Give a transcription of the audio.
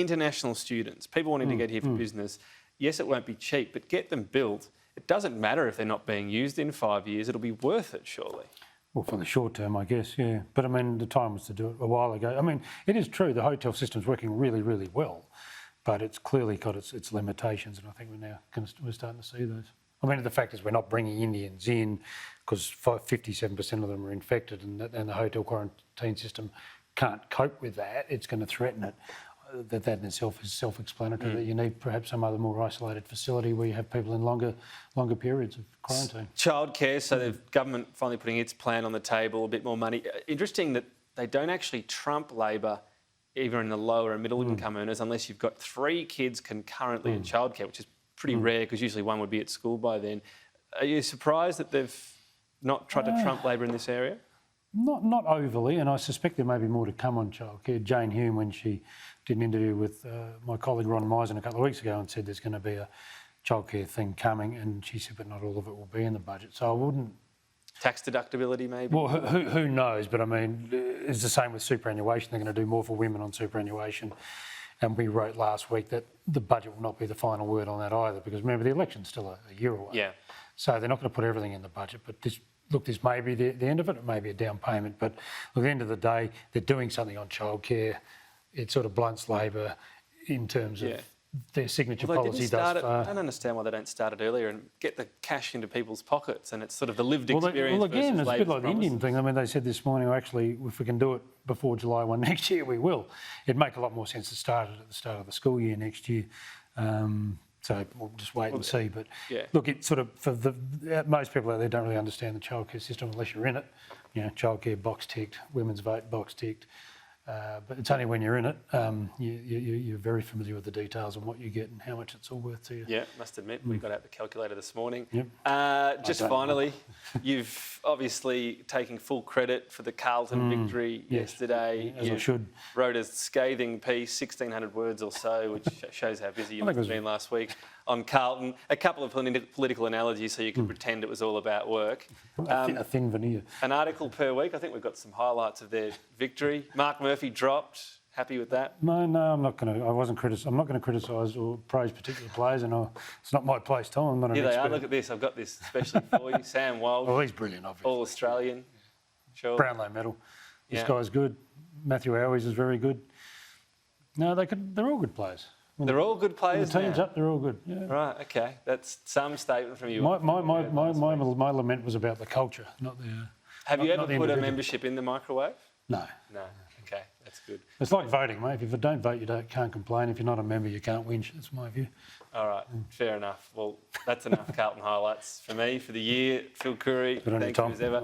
International students, people wanting to get here for business, yes, it won't be cheap, but get them built. It doesn't matter if they're not being used in 5 years. It'll be worth it, surely. Well, for the short term, I guess, yeah. But I mean, the time was to do it a while ago. I mean, it is true the hotel system's working really, really well, but it's clearly got its limitations, and I think we're starting to see those. I mean, the fact is we're not bringing Indians in because 57% of them are infected, and the hotel quarantine system can't cope with that. It's going to threaten it. That in itself is self-explanatory, that you need perhaps some other more isolated facility where you have people in longer periods of quarantine. Childcare, so the government finally putting its plan on the table, a bit more money. Interesting that they don't actually trump Labor either in the lower and middle income earners unless you've got 3 kids concurrently in childcare, which is pretty rare because usually one would be at school by then. Are you surprised that they've not tried to trump Labor in this area? Not overly, and I suspect there may be more to come on childcare. Jane Hume, when she did an interview with my colleague Ron Misen a couple of weeks ago and said there's going to be a childcare thing coming, and she said, but not all of it will be in the budget. So I wouldn't... Tax deductibility, maybe? Well, who knows? But I mean, it's the same with superannuation. They're going to do more for women on superannuation. And we wrote last week that the budget will not be the final word on that either, because remember, the election's still a year away. Yeah. So they're not going to put everything in the budget, but this may be the end of it. It may be a down payment, but at the end of the day, they're doing something on childcare. It sort of blunts Labor in terms of their signature policy thus far. I don't understand why they don't start it earlier and get the cash into people's pockets, and it's sort of the lived experience. Well, again, versus it's a bit like the promises. Indian thing. I mean, they said this morning, actually, if we can do it before July 1 next year, we will. It'd make a lot more sense to start it at the start of the school year next year. So we'll just wait and see. But look, it's sort of for most people out there don't really understand the childcare system unless you're in it. You know, childcare box ticked, women's vote box ticked. But it's only when you're in it, you're very familiar with the details and what you get and how much it's all worth to you. Yeah, must admit, we got out the calculator this morning. Yep. Just finally, you've obviously taken full credit for the Carlton victory yesterday. As I should. Wrote a scathing piece, 1,600 words or so, which shows how busy you must have been last week on Carlton. A couple of political analogies so you can pretend it was all about work. A thin veneer. An article per week. I think we've got some highlights of their victory. Mark Murphy dropped. Happy with that? No, I'm not going to. I'm not going to criticise or praise particular players, and it's not my place, Tom. I'm not an expert. Here they are. Look at this. I've got this especially for you. Sam Walsh. Well, he's brilliant, obviously. All Australian. Sure. Brownlow medal. This guy's good. Matthew Howies is very good. No, they're all good players. They're all good players. The team's up. They're all good. Yeah. Right. Okay. That's some statement from you. My lament was about the culture, not the. Have you ever put a membership in the microwave? No. No. Okay, that's good. It's like voting, mate. If you don't vote, can't complain. If you're not a member, you can't whinge. That's my view. All right, fair enough. Well, that's enough Carlton highlights for me for the year. Phil Coorey, thank you as ever.